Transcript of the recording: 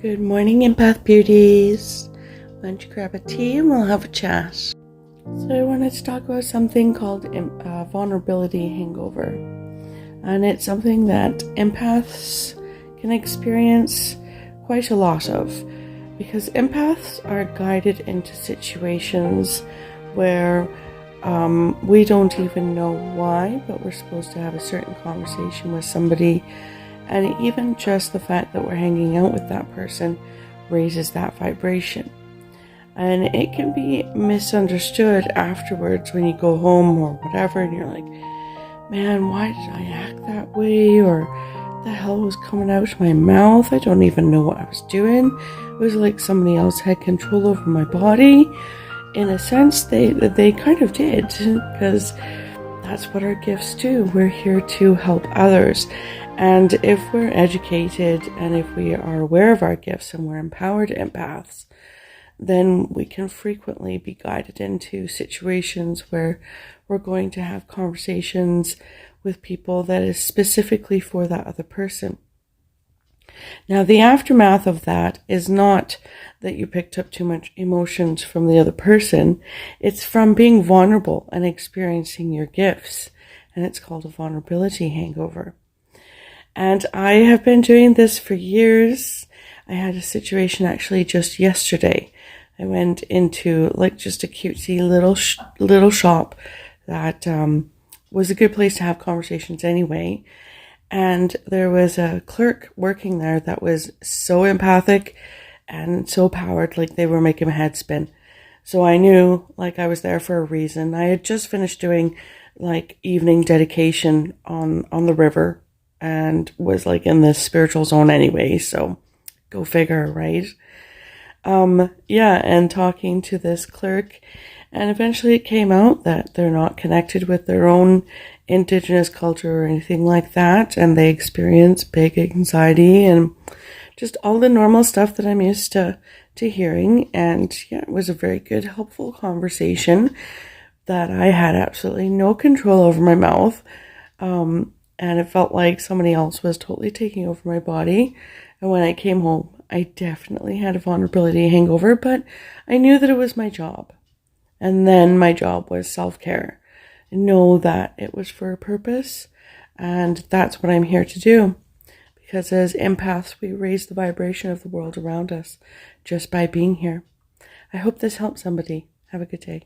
Good morning, empath beauties. Why don't you grab a tea and we'll have a chat. So I wanted to talk about something called vulnerability hangover. And it's something that empaths can experience quite a lot of, because empaths are guided into situations where we don't even know why, but we're supposed to have a certain conversation with somebody. And even just the fact that we're hanging out with that person raises that vibration. And it can be misunderstood afterwards when you go home or whatever, and you're like, man, why did I act that way? Or the hell was coming out of my mouth? I don't even know what I was doing. It was like somebody else had control over my body. In a sense, they kind of did, because that's what our gifts do. We're here to help others. And if we're educated and if we are aware of our gifts and we're empowered empaths, then we can frequently be guided into situations where we're going to have conversations with people that is specifically for that other person. Now, the aftermath of that is not that you picked up too much emotions from the other person. It's from being vulnerable and experiencing your gifts. And it's called a vulnerability hangover. And I have been doing this for years. I had a situation actually just yesterday. I went into like just a cutesy little shop that was a good place to have conversations anyway. And there was a clerk working there that was so empathic and so powered, like they were making my head spin. So I knew like I was there for a reason. I had just finished doing like evening dedication on the river and was like in the spiritual zone anyway. So go figure, right? And talking to this clerk, and eventually it came out that they're not connected with their own indigenous culture or anything like that, and they experience big anxiety and just all the normal stuff that I'm used to hearing. And yeah, it was a very good, helpful conversation that I had absolutely no control over my mouth. And it felt like somebody else was totally taking over my body. And when I came home, I definitely had a vulnerability hangover, but I knew that it was my job. And then my job was self-care. Know that it was for a purpose, and that's what I'm here to do. Because as empaths, we raise the vibration of the world around us just by being here. I hope this helps somebody. Have a good day.